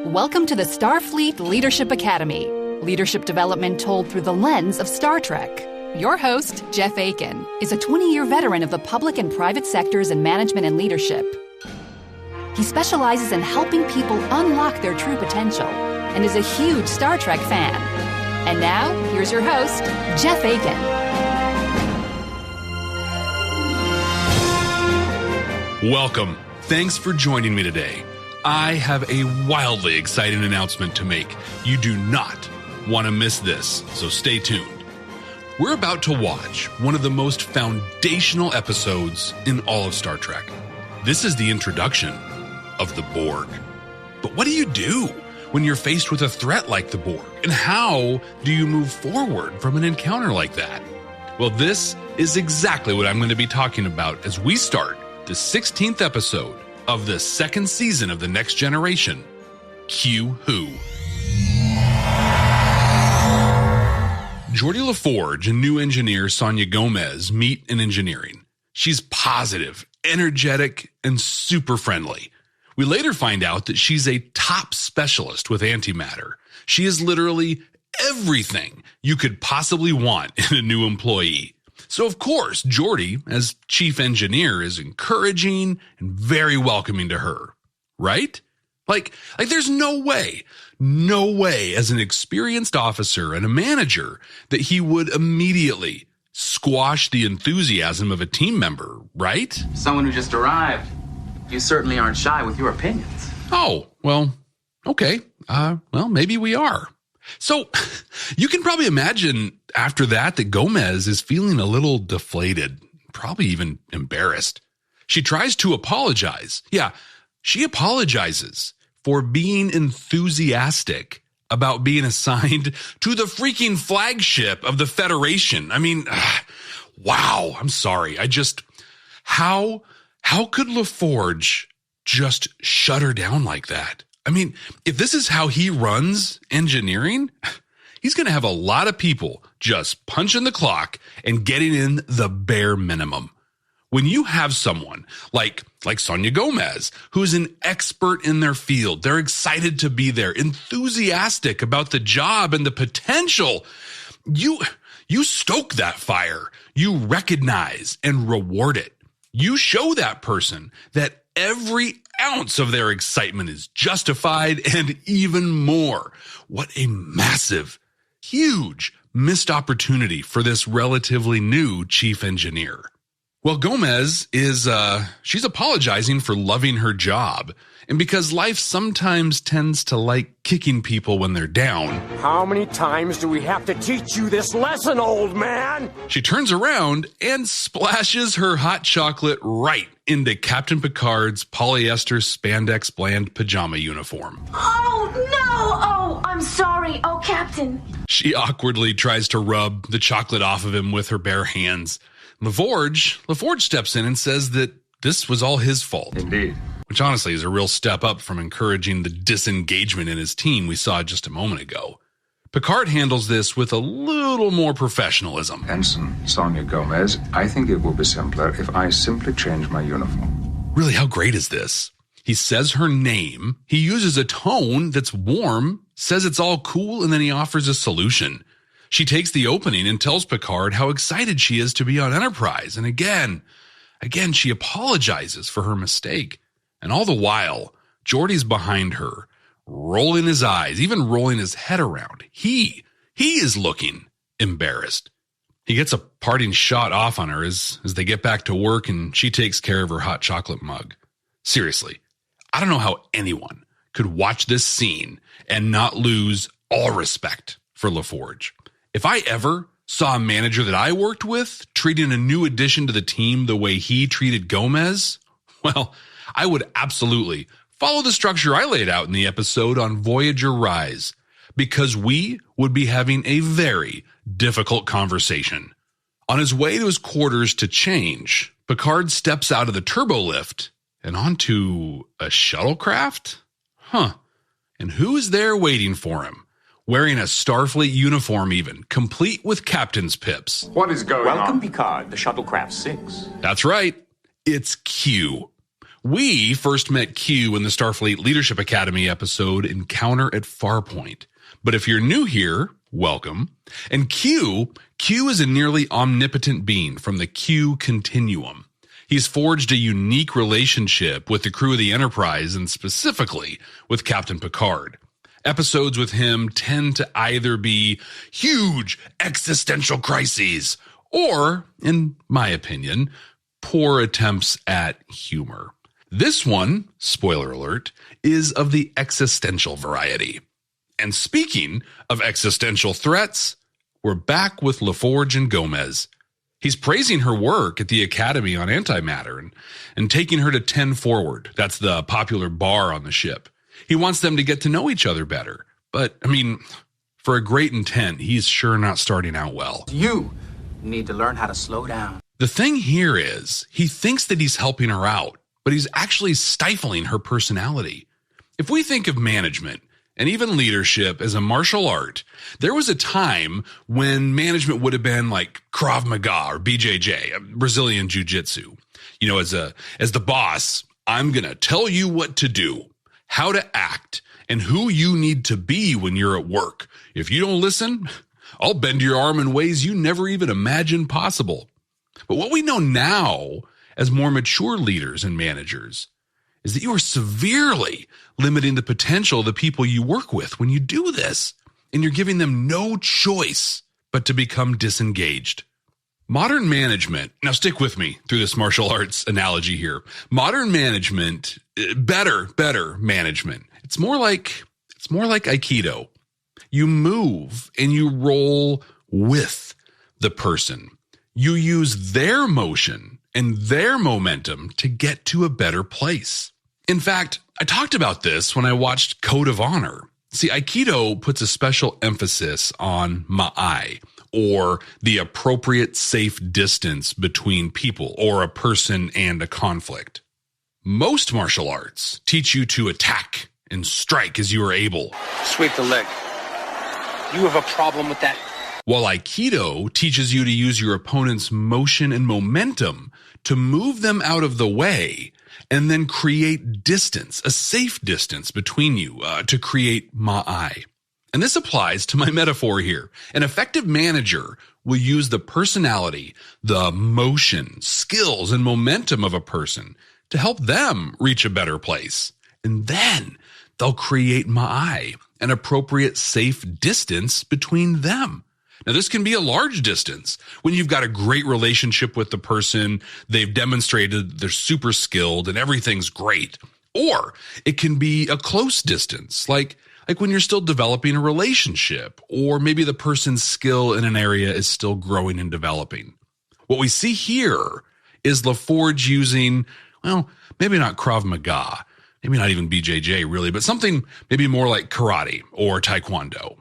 Welcome to the Starfleet Leadership Academy. Leadership development told through the lens of Star Trek. Your host, Jeff Akin, is a 20-year veteran of the public and private sectors in management and leadership. He specializes in helping people unlock their true potential and is a huge Star Trek fan. And now, here's your host, Jeff Akin. Welcome. Thanks for joining me today. I have a wildly exciting announcement to make. You do not want to miss this, so stay tuned. We're about to watch one of the most foundational episodes in all of Star Trek. This is the introduction of the Borg. But what do you do when you're faced with a threat like the Borg? And how do you move forward from an encounter like that? Well, this is exactly what I'm going to be talking about as we start the 16th episode of the second season of The Next Generation, Q Who. Geordi LaForge and new engineer Sonia Gomez meet in engineering. She's positive, energetic, and super friendly. We later find out that she's a top specialist with antimatter. She is literally everything you could possibly want in a new employee. So, of course, Geordi, as chief engineer, is encouraging and very welcoming to her, right? Like there's no way as an experienced officer and a manager that he would immediately squash the enthusiasm of a team member, right? Someone who just arrived. You certainly aren't shy with your opinions. Oh, well, okay. Maybe we are. So you can probably imagine after that Gomez is feeling a little deflated, probably even embarrassed. She tries to apologize. Yeah, she apologizes for being enthusiastic about being assigned to the freaking flagship of the Federation. I mean, wow, I'm sorry. How could LaForge just shut her down like that? I mean, if this is how he runs engineering, he's going to have a lot of people just punching the clock and getting in the bare minimum. When you have someone like Sonia Gomez, who's an expert in their field, they're excited to be there, enthusiastic about the job and the potential, you stoke that fire. You recognize and reward it. You show that person that every ounce of their excitement is justified and even more. What a massive, huge missed opportunity for this relatively new chief engineer. Well, Gomez she's apologizing for loving her job. And because life sometimes tends to like kicking people when they're down. How many times do we have to teach you this lesson, old man? She turns around and splashes her hot chocolate right into Captain Picard's polyester spandex bland pajama uniform. Oh, no! Oh, I'm sorry. Oh, Captain. She awkwardly tries to rub the chocolate off of him with her bare hands. LaForge steps in and says that this was all his fault. Indeed. Which honestly is a real step up from encouraging the disengagement in his team we saw just a moment ago. Picard handles this with a little more professionalism. Ensign Sonia Gomez, I think it will be simpler if I simply change my uniform. Really, how great is this? He says her name, he uses a tone that's warm, says it's all cool, and then he offers a solution. She takes the opening and tells Picard how excited she is to be on Enterprise. And again, she apologizes for her mistake. And all the while, Geordi's behind her, rolling his eyes, even rolling his head around. He is looking embarrassed. He gets a parting shot off on her as they get back to work, and she takes care of her hot chocolate mug. Seriously, I don't know how anyone could watch this scene and not lose all respect for LaForge. If I ever saw a manager that I worked with treating a new addition to the team the way he treated Gomez, well, I would absolutely follow the structure I laid out in the episode on Voyager Rise, because we would be having a very difficult conversation. On his way to his quarters to change, Picard steps out of the turbolift and onto a shuttlecraft? And who is there waiting for him? Wearing a Starfleet uniform even, complete with captain's pips. What is going on? Welcome, Picard. The shuttlecraft sinks. That's right. It's Q. We first met Q in the Starfleet Leadership Academy episode Encounter at Farpoint. But if you're new here, welcome. And Q is a nearly omnipotent being from the Q continuum. He's forged a unique relationship with the crew of the Enterprise and specifically with Captain Picard. Episodes with him tend to either be huge existential crises or, in my opinion, poor attempts at humor. This one, spoiler alert, is of the existential variety. And speaking of existential threats, we're back with LaForge and Gomez. He's praising her work at the Academy on antimatter and taking her to 10 Forward. That's the popular bar on the ship. He wants them to get to know each other better. But, I mean, for a great intent, he's sure not starting out well. You need to learn how to slow down. The thing here is, he thinks that he's helping her out, but he's actually stifling her personality. If we think of management, and even leadership as a martial art, there was a time when management would have been like Krav Maga or BJJ, Brazilian Jiu-Jitsu. You know, as the boss, I'm going to tell you what to do, how to act, and who you need to be when you're at work. If you don't listen, I'll bend your arm in ways you never even imagined possible. But what we know now as more mature leaders and managers is that you are severely limiting the potential of the people you work with when you do this, and you're giving them no choice but to become disengaged. Modern management, now stick with me through this martial arts analogy here. Modern management, better management. It's more like Aikido. You move and you roll with the person. You use their motion and their momentum to get to a better place. In fact, I talked about this when I watched Code of Honor. See, Aikido puts a special emphasis on ma'ai, or the appropriate safe distance between people or a person and a conflict. Most martial arts teach you to attack and strike as you are able. Sweep the leg. You have a problem with that? While Aikido teaches you to use your opponent's motion and momentum to move them out of the way and then create distance, a safe distance between you to create ma'ai. And this applies to my metaphor here. An effective manager will use the personality, the motion, skills, and momentum of a person to help them reach a better place. And then they'll create ma'ai, an appropriate safe distance between them. Now, this can be a large distance when you've got a great relationship with the person, they've demonstrated they're super skilled and everything's great. Or it can be a close distance, like when you're still developing a relationship, or maybe the person's skill in an area is still growing and developing. What we see here is LaForge using, well, maybe not Krav Maga, maybe not even BJJ really, but something maybe more like karate or taekwondo.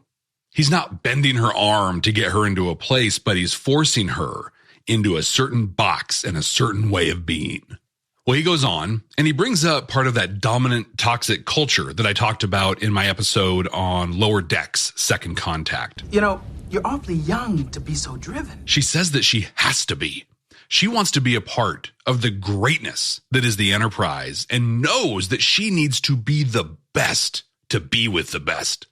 He's not bending her arm to get her into a place, but he's forcing her into a certain box and a certain way of being. Well, he goes on and he brings up part of that dominant toxic culture that I talked about in my episode on Lower Decks, Second Contact. You know, you're awfully young to be so driven. She says that she has to be. She wants to be a part of the greatness that is the Enterprise and knows that she needs to be the best to be with the best.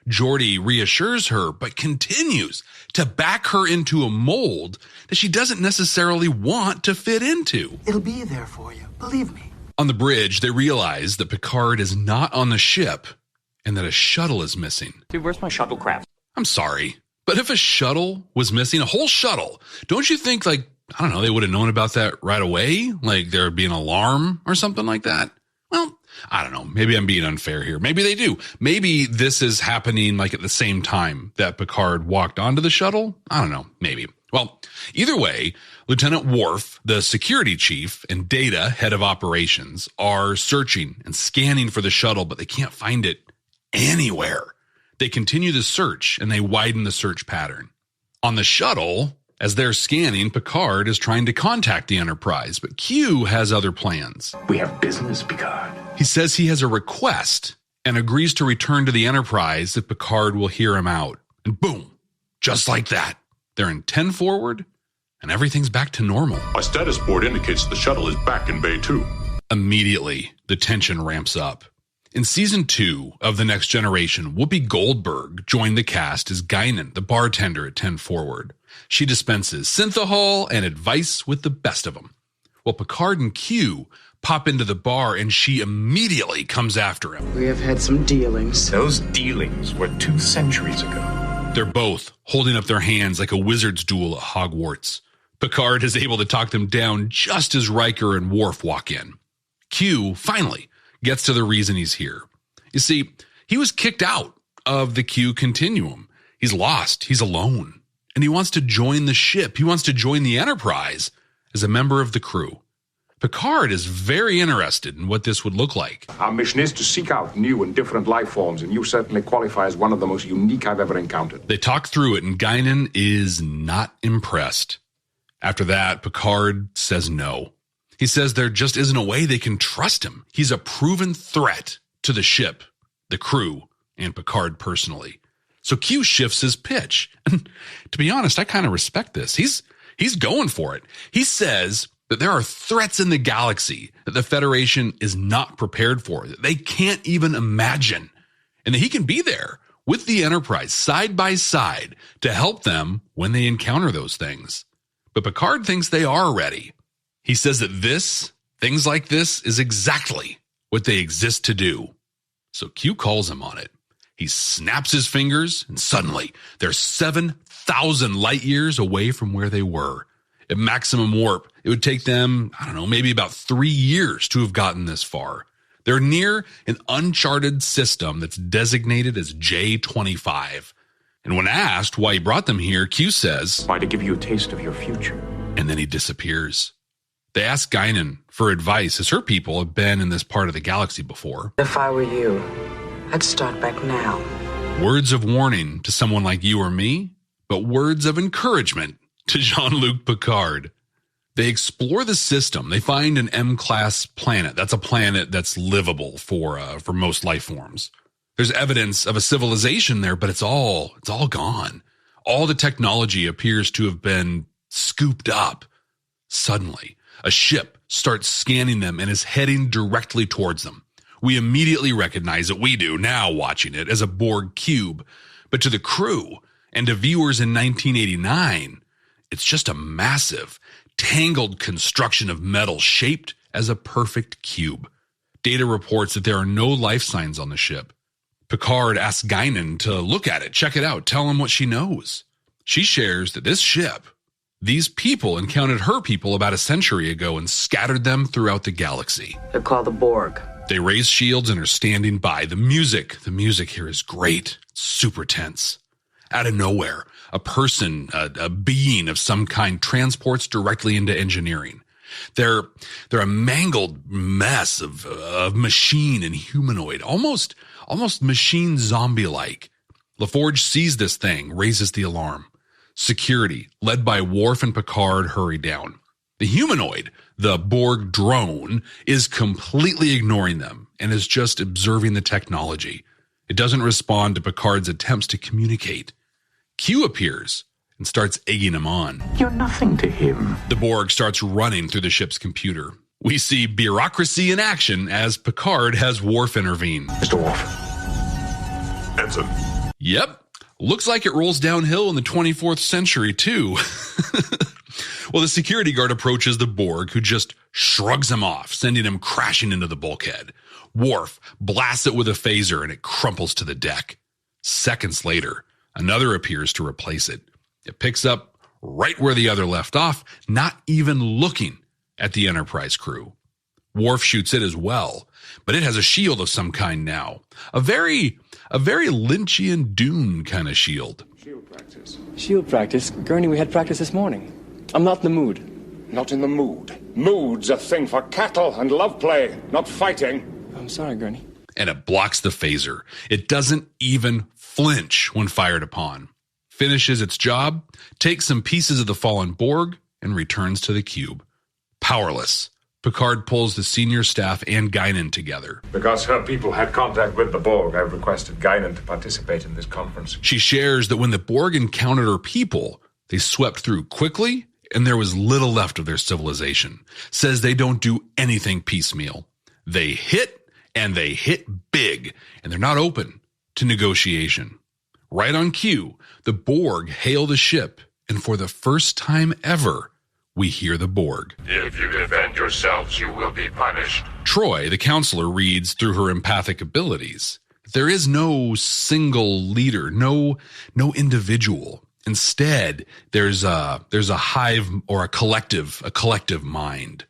Geordi reassures her, but continues to back her into a mold that she doesn't necessarily want to fit into. It'll be there for you, believe me. On the bridge, they realize that Picard is not on the ship and that a shuttle is missing. Dude, where's my shuttlecraft? I'm sorry, but if a shuttle was missing, a whole shuttle, don't you think, I don't know, they would have known about that right away? Like there would be an alarm or something like that? Well, I don't know. Maybe I'm being unfair here. Maybe they do. Maybe this is happening at the same time that Picard walked onto the shuttle. I don't know. Maybe. Well, either way, Lieutenant Worf, the security chief, and Data, head of operations, are searching and scanning for the shuttle, but they can't find it anywhere. They continue the search and they widen the search pattern. On the shuttle, as they're scanning, Picard is trying to contact the Enterprise, but Q has other plans. We have business, Picard. He says he has a request and agrees to return to the Enterprise if Picard will hear him out. And boom, just like that, they're in 10 Forward and everything's back to normal. My status board indicates the shuttle is back in Bay 2. Immediately, the tension ramps up. In season 2 of The Next Generation, Whoopi Goldberg joined the cast as Guinan, the bartender at 10 Forward. She dispenses synthahol and advice with the best of them. Well, Picard and Q pop into the bar and she immediately comes after him. We have had some dealings. Those dealings were 2 centuries ago. They're both holding up their hands like a wizard's duel at Hogwarts. Picard is able to talk them down just as Riker and Worf walk in. Q finally gets to the reason he's here. You see, he was kicked out of the Q continuum. He's lost. He's alone. And he wants to join the ship. He wants to join the Enterprise as a member of the crew. Picard is very interested in what this would look like. Our mission is to seek out new and different life forms, and you certainly qualify as one of the most unique I've ever encountered. They talk through it, and Guinan is not impressed. After that, Picard says no. He says there just isn't a way they can trust him. He's a proven threat to the ship, the crew, and Picard personally. So Q shifts his pitch. And to be honest, I kind of respect this. He's going for it. He says that there are threats in the galaxy that the Federation is not prepared for, that they can't even imagine, and that he can be there with the Enterprise side by side to help them when they encounter those things. But Picard thinks they are ready. He says that things like this is exactly what they exist to do. So Q calls him on it. He snaps his fingers, and suddenly they're 7,000 light years away from where they were. At maximum warp, it would take them, maybe about 3 years to have gotten this far. They're near an uncharted system that's designated as J25. And when asked why he brought them here, Q says, "Why, to give you a taste of your future." And then he disappears. They ask Guinan for advice, as her people have been in this part of the galaxy before. If I were you, I'd start back now. Words of warning to someone like you or me, but words of encouragement to Jean-Luc Picard. They explore the system. They find an M-class planet. That's a planet that's livable for most life forms. There's evidence of a civilization there, but it's all gone. All the technology appears to have been scooped up. Suddenly, a ship starts scanning them and is heading directly towards them. We immediately recognize it. We do now watching it as a Borg cube. But to the crew and to viewers in 1989, it's just a massive, tangled construction of metal shaped as a perfect cube. Data reports that there are no life signs on the ship. Picard asks Guinan to look at it, check it out, tell him what she knows. She shares that this ship, these people encountered her people about a century ago and scattered them throughout the galaxy. They're called the Borg. They raise shields and are standing by. The music here is great. It's super tense. Out of nowhere, a person, a being of some kind transports directly into engineering. They're a mangled mess of machine and humanoid, almost machine zombie-like. LaForge sees this thing, raises the alarm. Security, led by Worf and Picard, hurry down. The humanoid, the Borg drone, is completely ignoring them and is just observing the technology. It doesn't respond to Picard's attempts to communicate. Q appears and starts egging him on. You're nothing to him. The Borg starts running through the ship's computer. We see bureaucracy in action as Picard has Worf intervene. Mr. Worf. Ensign. Yep. Looks like it rolls downhill in the 24th century, too. Well, the security guard approaches the Borg, who just shrugs him off, sending him crashing into the bulkhead. Worf blasts it with a phaser, and it crumples to the deck. Seconds later, another appears to replace it. It picks up right where the other left off, not even looking at the Enterprise crew. Worf shoots it as well, but it has a shield of some kind now. A very Lynchian Dune kind of shield. Shield practice? Gurney, we had practice this morning. I'm not in the mood. Not in the mood. Mood's a thing for cattle and love play, not fighting. I'm sorry, Gurney. And it blocks the phaser. It doesn't even flinch when fired upon. Finishes its job, takes some pieces of the fallen Borg, and returns to the cube. Powerless, Picard pulls the senior staff and Guinan together. Because her people had contact with the Borg, I've requested Guinan to participate in this conference. She shares that when the Borg encountered her people, they swept through quickly and there was little left of their civilization. Says they don't do anything piecemeal. They hit, and they hit big, and they're not open to negotiation. Right on cue, the Borg hail the ship, and for the first time ever, we hear the Borg. If you defend yourselves, you will be punished. Troy, the counselor, reads through her empathic abilities. There is no single leader, no individual. Instead, there's a hive or a collective mind.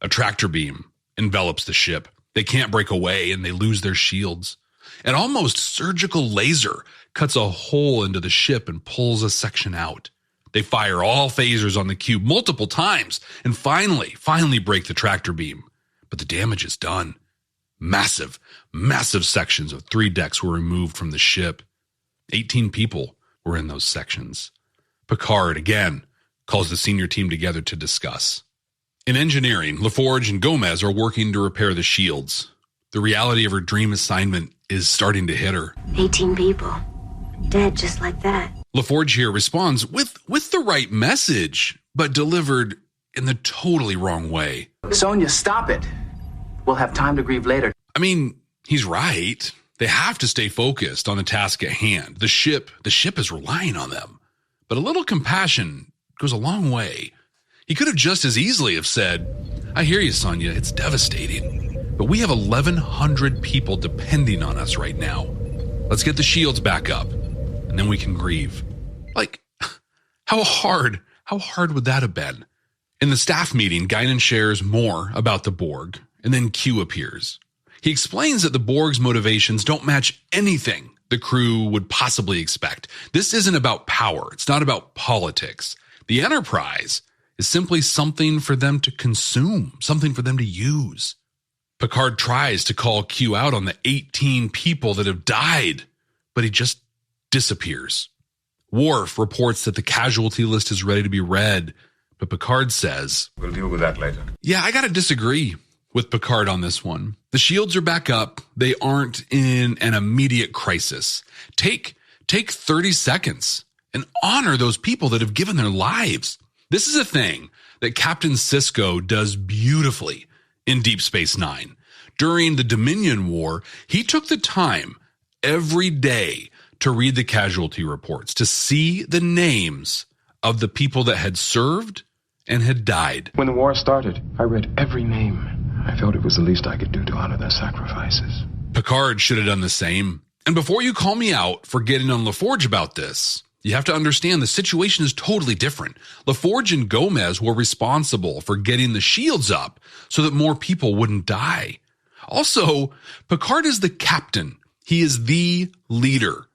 A tractor beam envelops the ship. They can't break away and they lose their shields. An almost surgical laser cuts a hole into the ship and pulls a section out. They fire all phasers on the cube multiple times and finally break the tractor beam. But the damage is done. Massive sections of 3 decks were removed from the ship. 18 people were in those sections. Picard, again, calls the senior team together to discuss. In engineering, LaForge and Gomez are working to repair the shields. The reality of her dream assignment is starting to hit her. 18 people. Dead just like that. LaForge here responds with the right message, but delivered in the totally wrong way. Sonia, stop it. We'll have time to grieve later. I mean, he's right. They have to stay focused on the task at hand. The ship is relying on them. But a little compassion goes a long way. He could have just as easily have said, I hear you, Sonia, it's devastating. But we have 1,100 people depending on us right now. Let's get the shields back up, and then we can grieve. Like, how hard would that have been? In the staff meeting, Guinan shares more about the Borg, and then Q appears. He explains that the Borg's motivations don't match anything the crew would possibly expect. This isn't about power. It's not about politics. The Enterprise is simply something for them to consume, something for them to use. Picard tries to call Q out on the 18 people that have died, but he just disappears. Worf reports that the casualty list is ready to be read, but Picard says, We'll deal with that later. Yeah, I gotta disagree with Picard on this one. The shields are back up. They aren't in an immediate crisis. Take 30 seconds and honor those people that have given their lives. This is a thing that Captain Sisko does beautifully in Deep Space Nine. During the Dominion War, he took the time every day to read the casualty reports, to see the names of the people that had served and had died. When the war started, I read every name. I felt it was the least I could do to honor their sacrifices. Picard should have done the same. And before you call me out for getting on LaForge about this, you have to understand the situation is totally different. LaForge and Gomez were responsible for getting the shields up so that more people wouldn't die. Also, Picard is the captain. He is the leader.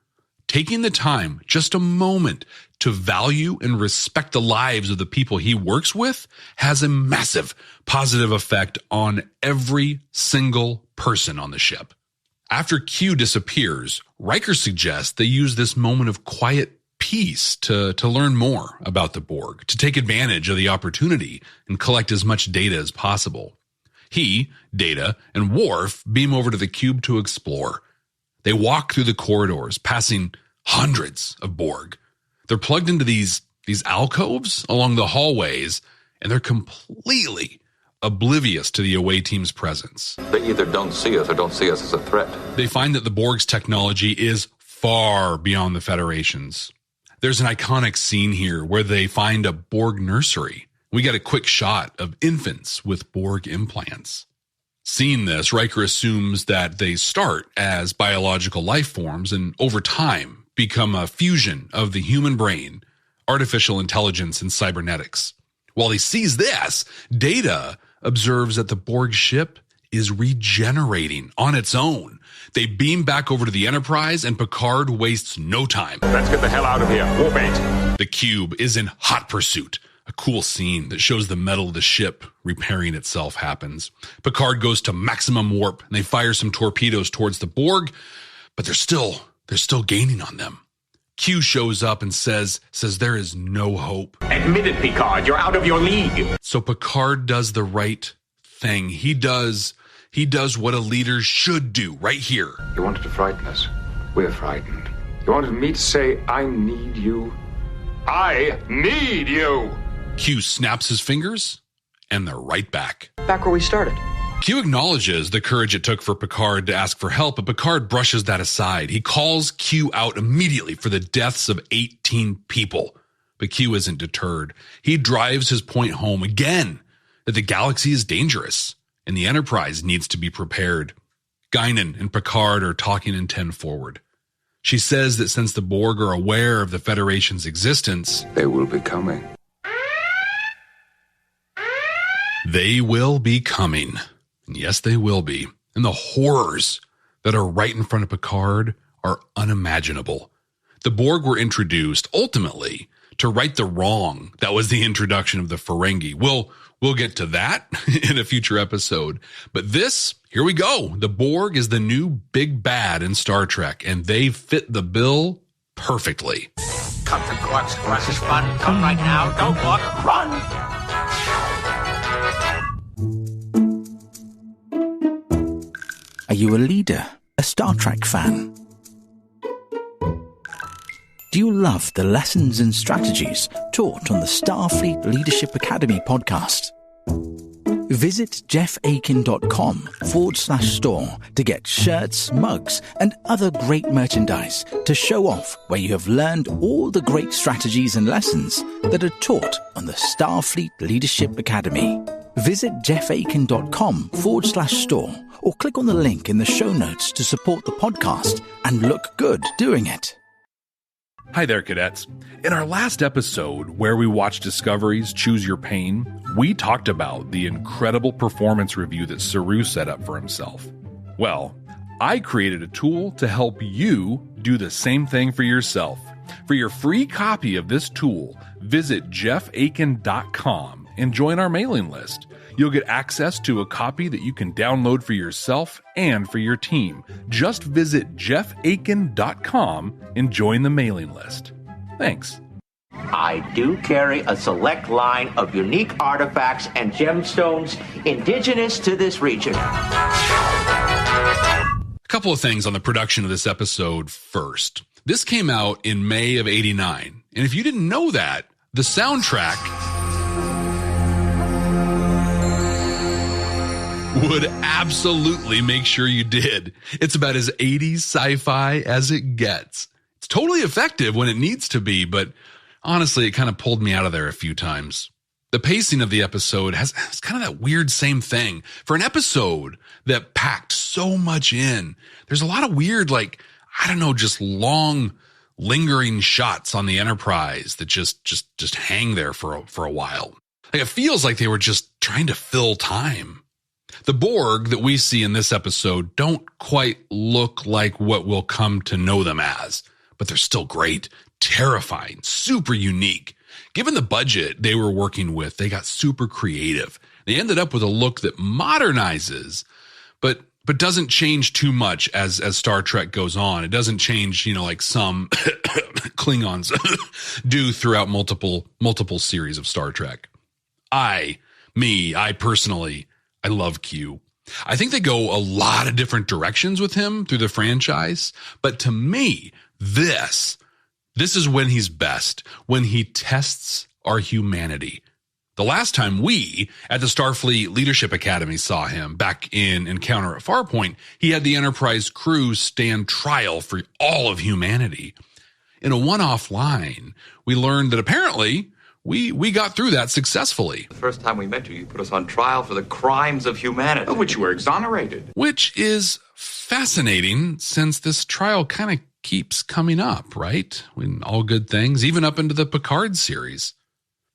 Taking the time, just a moment, to value and respect the lives of the people he works with has a massive positive effect on every single person on the ship. After Q disappears, Riker suggests they use this moment of quiet peace to learn more about the Borg, to take advantage of the opportunity and collect as much data as possible. He, Data, and Worf beam over to the cube to explore. They walk through the corridors, passing hundreds of Borg. They're plugged into these alcoves along the hallways, and they're completely oblivious to the away team's presence. They either don't see us or don't see us as a threat. They find that the Borg's technology is far beyond the Federation's. There's an iconic scene here where they find a Borg nursery. We get a quick shot of infants with Borg implants. Seeing this, Riker assumes that they start as biological life forms and over time become a fusion of the human brain, artificial intelligence, and cybernetics. While he sees this, Data observes that the Borg ship is regenerating on its own. They beam back over to the Enterprise, and Picard wastes no time. Let's get the hell out of here. Warp 8. The cube is in hot pursuit. A cool scene that shows the metal of the ship repairing itself happens. Picard goes to maximum warp, and they fire some torpedoes towards the Borg, but they're still gaining on them. Q shows up and says there is no hope. Admit it, Picard, you're out of your league. So Picard does the right thing. He does what a leader should do right here. You wanted to frighten us. We're frightened. You wanted me to say, I need you. I need you. Q snaps his fingers, and they're right back. Back where we started. Q acknowledges the courage it took for Picard to ask for help, but Picard brushes that aside. He calls Q out immediately for the deaths of 18 people. But Q isn't deterred. He drives his point home again that the galaxy is dangerous and the Enterprise needs to be prepared. Guinan and Picard are talking in 10 forward. She says that since the Borg are aware of the Federation's existence, they will be coming. They will be coming. And yes, they will be. And the horrors that are right in front of Picard are unimaginable. The Borg were introduced ultimately to right the wrong that was the introduction of the Ferengi. We'll get to that in a future episode. But this, here we go. The Borg is the new big bad in Star Trek, and they fit the bill perfectly. Come to Quark's Crush is fun. Come right now. Don't walk. Run! Are you a leader? A Star Trek fan? Do you love the lessons and strategies taught on the Starfleet Leadership Academy podcast? Visit jeffakin.com/store to get shirts, mugs, and other great merchandise to show off where you have learned all the great strategies and lessons that are taught on the Starfleet Leadership Academy. Visit jeffakin.com/store or click on the link in the show notes to support the podcast and look good doing it. Hi there, cadets. In our last episode, where we watched Discovery's Choose Your Pain, we talked about the incredible performance review that Saru set up for himself. Well, I created a tool to help you do the same thing for yourself. For your free copy of this tool, visit jeffakin.com and join our mailing list. You'll get access to a copy that you can download for yourself and for your team. Just visit jeffakin.com and join the mailing list. Thanks. I do carry a select line of unique artifacts and gemstones indigenous to this region. A couple of things on the production of this episode first. This came out in May of '89. And if you didn't know that, the soundtrack would absolutely make sure you did. It's about as 80s sci-fi as it gets. It's totally effective when it needs to be, but honestly, it kind of pulled me out of there a few times. The pacing of the episode has kind of that weird same thing. For an episode that packed so much in, there's a lot of weird, just long, lingering shots on the Enterprise that just hang there for a while. It feels like they were just trying to fill time. The Borg that we see in this episode don't quite look like what we'll come to know them as, but they're still great, terrifying, super unique. Given the budget they were working with, they got super creative. They ended up with a look that modernizes, but doesn't change too much as Star Trek goes on. It doesn't change, like some Klingons do throughout multiple series of Star Trek. I personally, I love Q. I think they go a lot of different directions with him through the franchise, but to me, this is when he's best, when he tests our humanity. The last time we at the Starfleet Leadership Academy saw him, back in Encounter at Farpoint, he had the Enterprise crew stand trial for all of humanity. In a one-off line, we learned that apparently we got through that successfully. The first time we met you put us on trial for the crimes of humanity. Of which you were exonerated. Which is fascinating, since this trial kind of keeps coming up, right? In all good things, even up into the Picard series.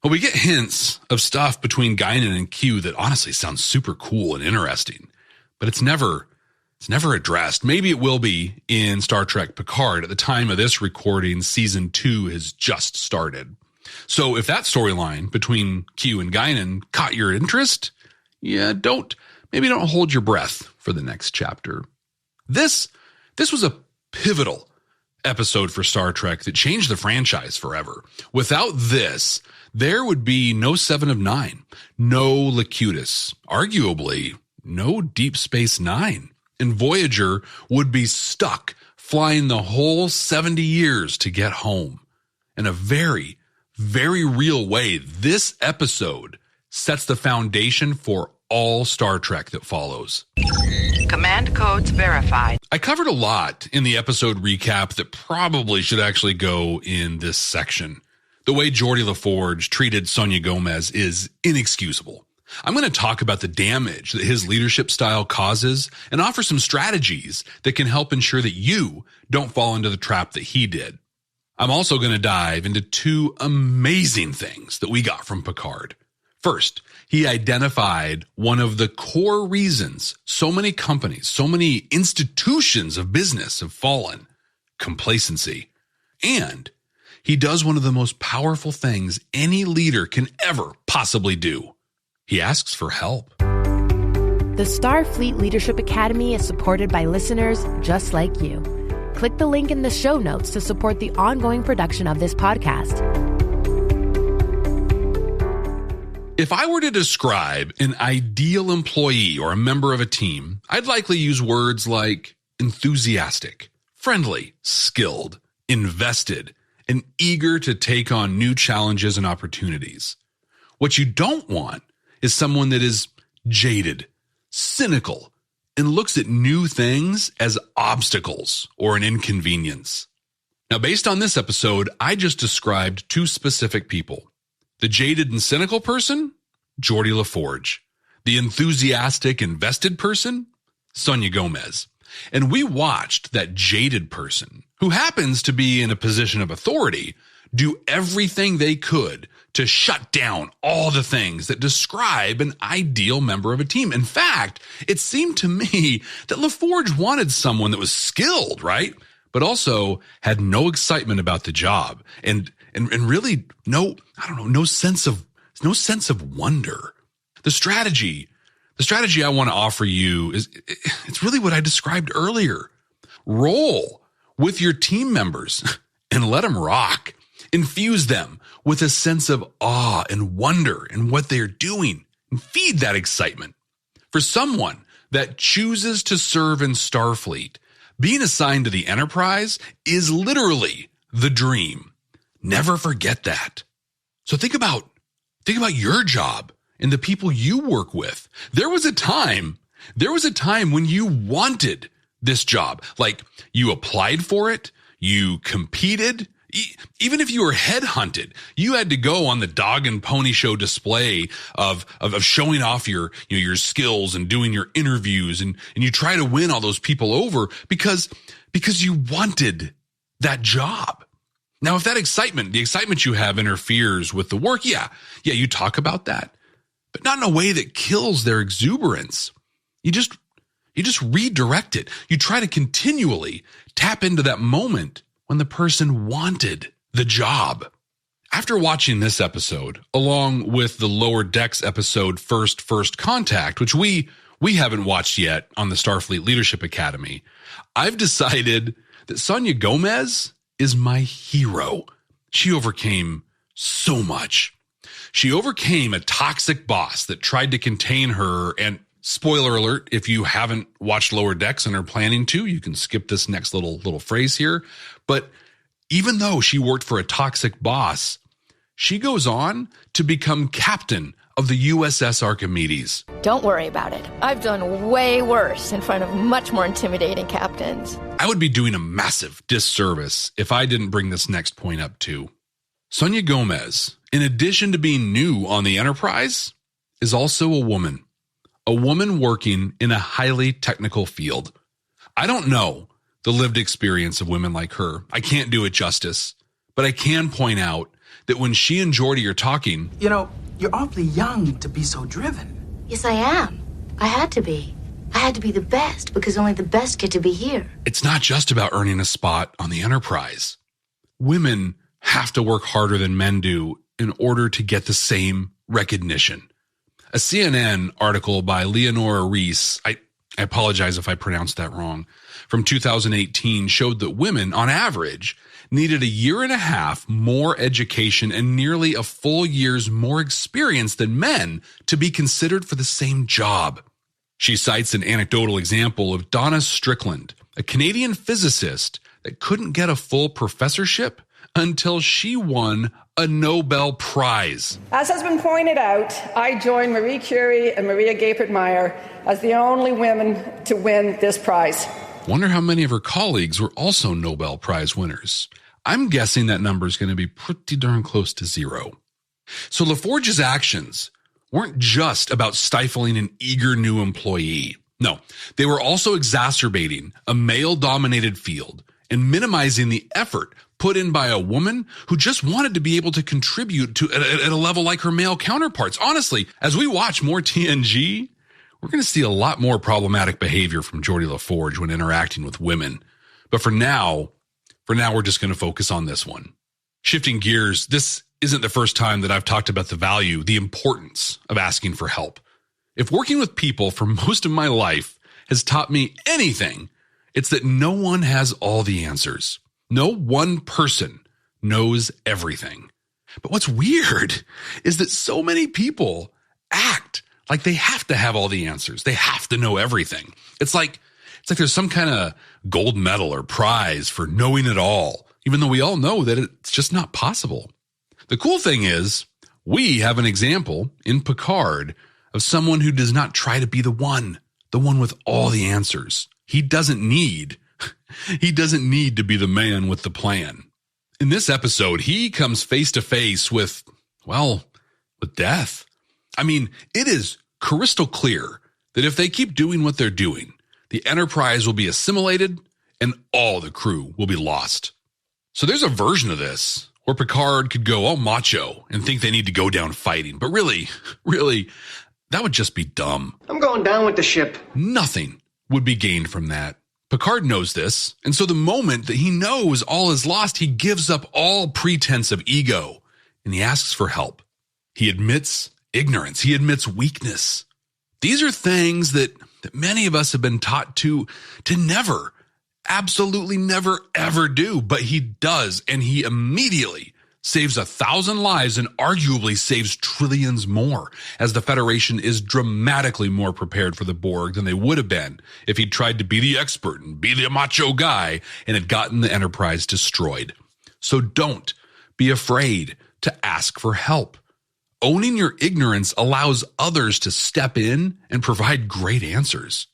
Well, we get hints of stuff between Guinan and Q that honestly sounds super cool and interesting, but it's never addressed. Maybe it will be in Star Trek Picard. At the time of this recording, season 2 has just started. So if that storyline between Q and Guinan caught your interest, don't hold your breath for the next chapter. This was a pivotal episode for Star Trek that changed the franchise forever. Without this, there would be no 7 of 9, no Locutus, arguably no Deep Space Nine, and Voyager would be stuck flying the whole 70 years to get home. And a very, very real way, this episode sets the foundation for all Star Trek that follows. Command codes verified. I covered a lot in the episode recap that probably should actually go in this section. The way Geordi LaForge treated Sonia Gomez is inexcusable. I'm going to talk about the damage that his leadership style causes and offer some strategies that can help ensure that you don't fall into the trap that he did. I'm also going to dive into two amazing things that we got from Picard. First, he identified one of the core reasons so many companies, so many institutions of business have fallen: complacency. And he does one of the most powerful things any leader can ever possibly do. He asks for help. The Starfleet Leadership Academy is supported by listeners just like you. Click the link in the show notes to support the ongoing production of this podcast. If I were to describe an ideal employee or a member of a team, I'd likely use words like enthusiastic, friendly, skilled, invested, and eager to take on new challenges and opportunities. What you don't want is someone that is jaded, cynical, and looks at new things as obstacles or an inconvenience. Now, based on this episode, I just described two specific people. The jaded and cynical person, Geordi LaForge. The enthusiastic, invested person, Sonia Gomez. And we watched that jaded person, who happens to be in a position of authority, do everything they could to shut down all the things that describe an ideal member of a team. In fact, it seemed to me that LaForge wanted someone that was skilled, right? But also had no excitement about the job and really no sense of wonder. The strategy I want to offer you it's really what I described earlier. Roll with your team members and let them rock. Infuse them with a sense of awe and wonder in what they're doing and feed that excitement. For someone that chooses to serve in Starfleet, being assigned to the Enterprise is literally the dream. Never forget that. So think about your job and the people you work with. There was a time when you wanted this job. Like, you applied for it, you competed. Even if you were headhunted, you had to go on the dog and pony show display of showing off your skills and doing your interviews, and you try to win all those people over because you wanted that job. Now, if the excitement you have interferes with the work, yeah, you talk about that, but not in a way that kills their exuberance. You just redirect it. You try to continually tap into that moment when the person wanted the job. After watching this episode, along with the Lower Decks episode First Contact, which we haven't watched yet on the Starfleet Leadership Academy, I've decided that Sonia Gomez is my hero. She overcame so much. She overcame a toxic boss that tried to contain her, and spoiler alert, if you haven't watched Lower Decks and are planning to, you can skip this next little phrase here. But even though she worked for a toxic boss, she goes on to become captain of the USS Archimedes. Don't worry about it. I've done way worse in front of much more intimidating captains. I would be doing a massive disservice if I didn't bring this next point up too. Sonia Gomez, in addition to being new on the Enterprise, is also a woman working in a highly technical field. I don't know the lived experience of women like her. I can't do it justice, but I can point out that when she and Geordi are talking... You know, you're awfully young to be so driven. Yes, I am. I had to be. I had to be the best because only the best get to be here. It's not just about earning a spot on the Enterprise. Women have to work harder than men do in order to get the same recognition. A CNN article by Leonora Reese, I apologize if I pronounced that wrong, from 2018 showed that women, on average, needed 1.5 years more education and nearly a full year's more experience than men to be considered for the same job. She cites an anecdotal example of Donna Strickland, a Canadian physicist that couldn't get a full professorship until she won a Nobel Prize. As has been pointed out, I join Marie Curie and Maria Gaypert-Meyer as the only women to win this prize. Wonder how many of her colleagues were also Nobel Prize winners. I'm guessing that number is going to be pretty darn close to zero. So LaForge's actions weren't just about stifling an eager new employee. No, they were also exacerbating a male-dominated field and minimizing the effort put in by a woman who just wanted to be able to contribute to at a level like her male counterparts. Honestly, as we watch more TNG, we're going to see a lot more problematic behavior from Geordi LaForge when interacting with women. But for now, we're just going to focus on this one. Shifting gears, this isn't the first time that I've talked about the value, the importance of asking for help. If working with people for most of my life has taught me anything, it's that no one has all the answers. No one person knows everything. But what's weird is that so many people act like they have to have all the answers. They have to know everything. It's like there's some kind of gold medal or prize for knowing it all, even though we all know that it's just not possible. The cool thing is, we have an example in Picard of someone who does not try to be the one with all the answers. He doesn't need to be the man with the plan. In this episode, he comes face to face with death. I mean, it is crystal clear that if they keep doing what they're doing, the Enterprise will be assimilated and all the crew will be lost. So there's a version of this where Picard could go all macho and think they need to go down fighting. But really, that would just be dumb. I'm going down with the ship. Nothing would be gained from that. Picard knows this, and so the moment that he knows all is lost, he gives up all pretense of ego, and he asks for help. He admits ignorance. He admits weakness. These are things that many of us have been taught to never, absolutely never, ever do, but he does, and he immediately saves 1,000 lives and arguably saves trillions more, as the Federation is dramatically more prepared for the Borg than they would have been if he'd tried to be the expert and be the macho guy and had gotten the Enterprise destroyed. So don't be afraid to ask for help. Owning your ignorance allows others to step in and provide great answers.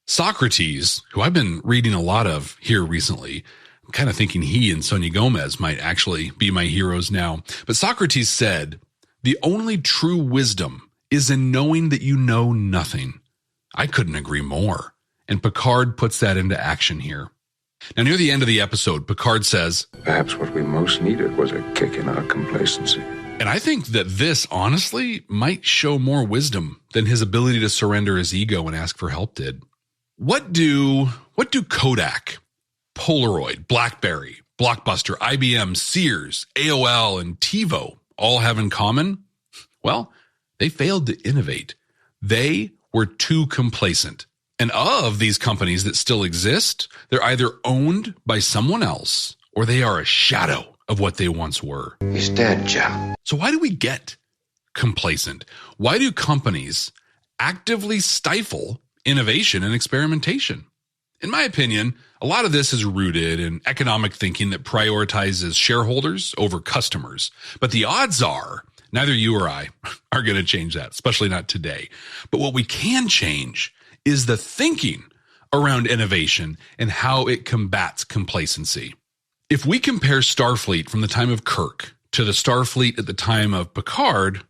Socrates, who I've been reading a lot of here recently, I'm kind of thinking he and Sonia Gomez might actually be my heroes now. But Socrates said, "The only true wisdom is in knowing that you know nothing." I couldn't agree more. And Picard puts that into action here. Now, near the end of the episode, Picard says, "Perhaps what we most needed was a kick in our complacency." And I think that this, honestly, might show more wisdom than his ability to surrender his ego and ask for help did. What do Kodak, Polaroid, BlackBerry, Blockbuster, IBM, Sears, AOL, and TiVo all have in common? Well, they failed to innovate. They were too complacent. And of these companies that still exist, they're either owned by someone else or they are a shadow of what they once were. He's dead, Joe. So why do we get complacent? Why do companies actively stifle innovation and experimentation? In my opinion, a lot of this is rooted in economic thinking that prioritizes shareholders over customers. But the odds are neither you or I are going to change that, especially not today. But what we can change is the thinking around innovation and how it combats complacency. If we compare Starfleet from the time of Kirk to the Starfleet at the time of Picard,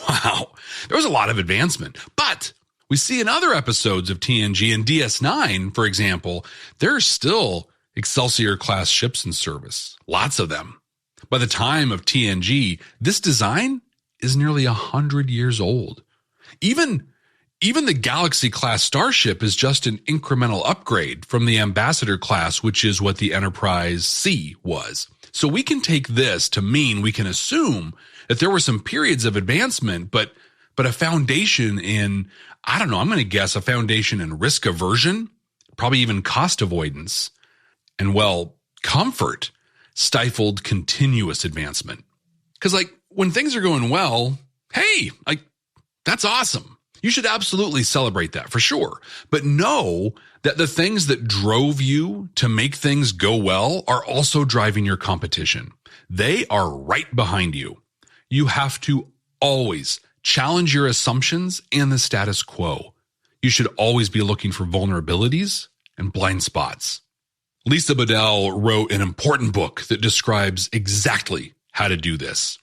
wow, there was a lot of advancement. But we see in other episodes of TNG and DS9, for example, there are still Excelsior-class ships in service, lots of them. By the time of TNG, this design is nearly 100 years old. Even the Galaxy-class starship is just an incremental upgrade from the Ambassador class, which is what the Enterprise C was. So we can take this to mean we can assume that there were some periods of advancement, but a foundation in, I don't know, I'm going to guess a foundation in risk aversion, probably even cost avoidance, and, well, comfort stifled continuous advancement. Because, when things are going well, hey, that's awesome. You should absolutely celebrate that for sure. But know that the things that drove you to make things go well are also driving your competition. they are right behind you. You have to always challenge your assumptions and the status quo. You should always be looking for vulnerabilities and blind spots. Lisa Bodell wrote an important book that describes exactly how to do this.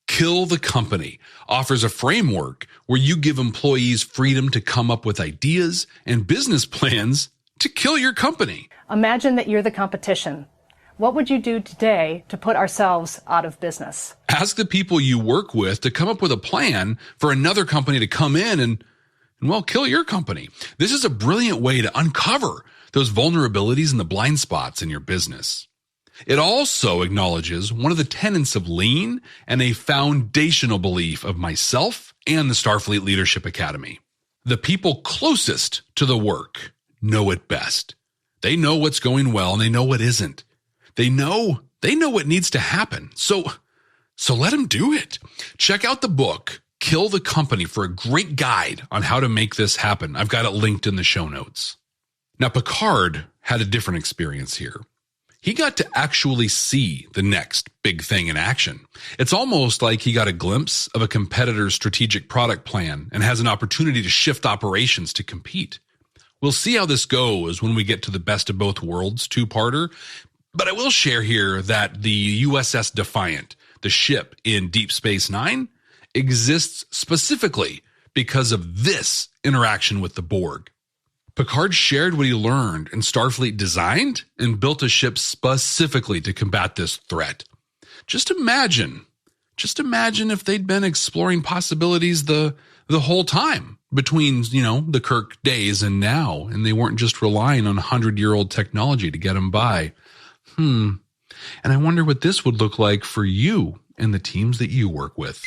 Kill the Company offers a framework where you give employees freedom to come up with ideas and business plans to kill your company. Imagine that you're the competition. What would you do today to put ourselves out of business? Ask the people you work with to come up with a plan for another company to come in and kill your company. This is a brilliant way to uncover those vulnerabilities and the blind spots in your business. It also acknowledges one of the tenets of Lean and a foundational belief of myself and the Starfleet Leadership Academy. The people closest to the work know it best. They know what's going well and they know what isn't. They know what needs to happen. So let them do it. Check out the book, Kill the Company, for a great guide on how to make this happen. I've got it linked in the show notes. Now, Picard had a different experience here. He got to actually see the next big thing in action. It's almost like he got a glimpse of a competitor's strategic product plan and has an opportunity to shift operations to compete. We'll see how this goes when we get to the Best of Both Worlds two-parter, but I will share here that the USS Defiant, the ship in Deep Space Nine, exists specifically because of this interaction with the Borg. Picard shared what he learned, and Starfleet designed and built a ship specifically to combat this threat. Just imagine if they'd been exploring possibilities the whole time between, the Kirk days and now, and they weren't just relying on 100-year-old technology to get them by. And I wonder what this would look like for you and the teams that you work with.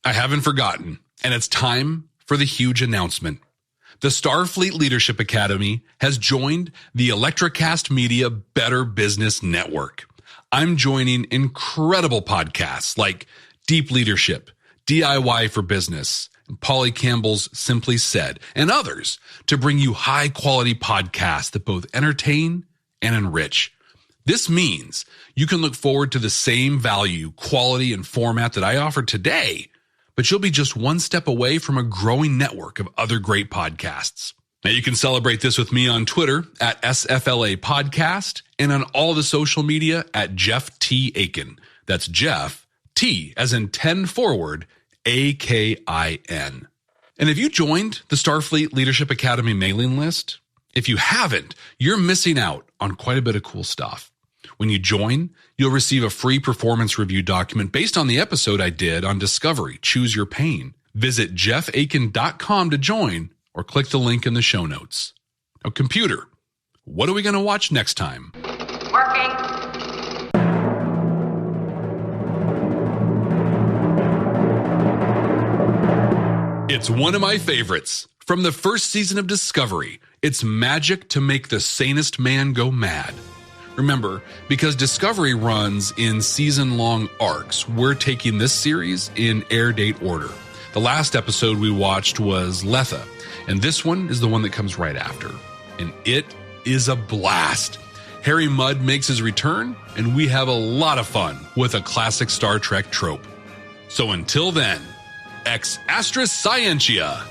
I haven't forgotten, and it's time for the huge announcement. The Starfleet Leadership Academy has joined the Electrocast Media Better Business Network. I'm joining incredible podcasts like Deep Leadership, DIY for Business, and Polly Campbell's Simply Said, and others to bring you high-quality podcasts that both entertain and enrich. This means you can look forward to the same value, quality, and format that I offer today, but you'll be just one step away from a growing network of other great podcasts. Now, you can celebrate this with me on Twitter at SFLA Podcast and on all the social media at Jeff T. Akin. That's Jeff, T as in 10 forward, AKIN. And have you joined the Starfleet Leadership Academy mailing list? If you haven't, you're missing out on quite a bit of cool stuff. When you join, you'll receive a free performance review document based on the episode I did on Discovery, Choose Your Pain. Visit jeffakin.com to join or click the link in the show notes. Now, computer, what are we going to watch next time? Working. It's one of my favorites. From the first season of Discovery, it's magic to make the sanest man go mad. Remember, because Discovery runs in season-long arcs, we're taking this series in air date order. The last episode we watched was Letha, and this one is the one that comes right after. And it is a blast. Harry Mudd makes his return, and we have a lot of fun with a classic Star Trek trope. So until then, ex astra scientia.